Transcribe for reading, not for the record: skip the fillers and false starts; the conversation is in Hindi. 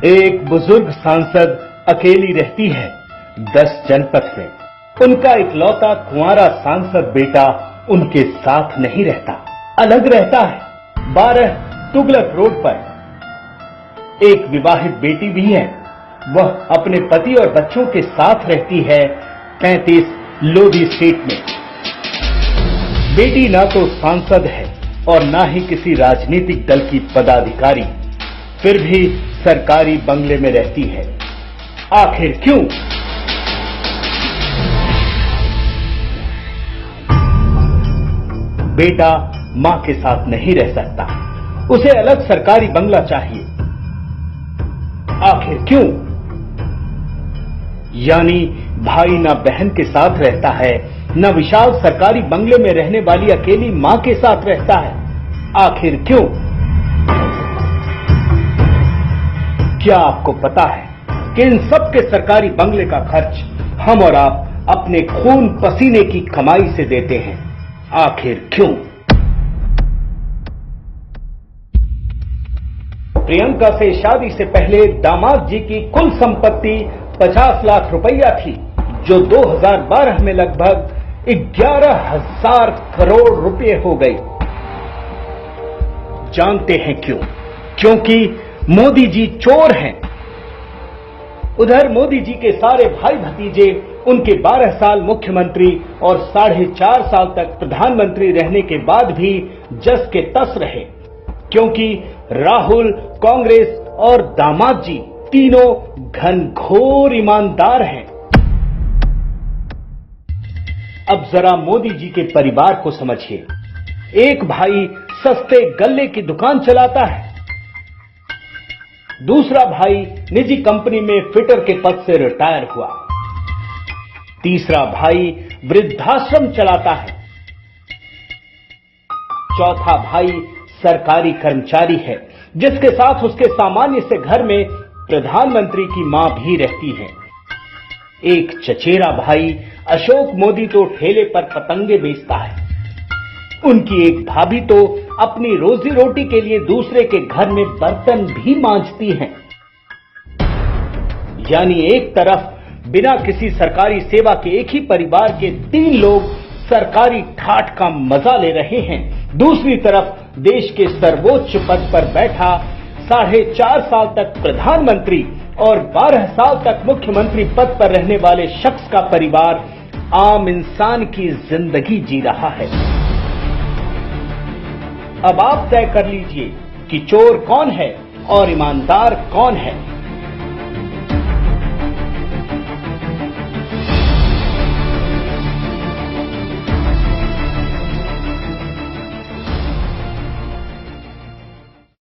एक बुजुर्ग सांसद अकेली रहती है 10 जनपद में। उनका इकलौता कुंवारा सांसद बेटा उनके साथ नहीं रहता, अलग रहता है 12 तुगलक रोड पर। एक विवाहित बेटी भी है, वह अपने पति और बच्चों के साथ रहती है 35 लोधी स्ट्रीट में। बेटी ना तो सांसद है और ना ही किसी राजनीतिक दल की पदाधिकारी, फिर भी सरकारी बंगले में रहती है। आखिर क्यों? बेटा मां के साथ नहीं रह सकता, उसे अलग सरकारी बंगला चाहिए। आखिर क्यों? यानी भाई ना बहन के साथ रहता है, न विशाल सरकारी बंगले में रहने वाली अकेली मां के साथ रहता है। आखिर क्यों? क्या आपको पता है कि इन सब के सरकारी बंगले का खर्च हम और आप अपने खून पसीने की कमाई से देते हैं? आखिर क्यों? प्रियंका से शादी से पहले दामाद जी की कुल संपत्ति 50 लाख रुपया थी, जो 2012 में लगभग 11,000 करोड़ रुपए हो गई। जानते हैं क्यों? क्योंकि मोदी जी चोर हैं। उधर मोदी जी के सारे भाई भतीजे उनके 12 साल मुख्यमंत्री और 4.5 साल तक प्रधानमंत्री रहने के बाद भी जस के तस रहे, क्योंकि राहुल, कांग्रेस और दामाद जी तीनों घनघोर ईमानदार हैं। अब जरा मोदी जी के परिवार को समझिए। एक भाई सस्ते गल्ले की दुकान चलाता है, दूसरा भाई निजी कंपनी में फिटर के पद से रिटायर हुआ, तीसरा भाई वृद्धाश्रम चलाता है, चौथा भाई सरकारी कर्मचारी है, जिसके साथ उसके सामान्य से घर में प्रधानमंत्री की मां भी रहती है। एक चचेरा भाई अशोक मोदी तो ठेले पर पतंगे बेचता है। उनकी एक भाभी तो अपनी रोजी रोटी के लिए दूसरे के घर में बर्तन भी मांजती हैं। यानी एक तरफ बिना किसी सरकारी सेवा के एक ही परिवार के 3 लोग सरकारी ठाठ का मजा ले रहे हैं, दूसरी तरफ देश के सर्वोच्च पद पर बैठा 4.5 साल तक प्रधानमंत्री और 12 साल तक मुख्यमंत्री पद पर रहने वाले शख्स का परिवार आम इंसान की जिंदगी जी रहा है। अब आप तय कर लीजिए कि चोर कौन है और ईमानदार कौन है।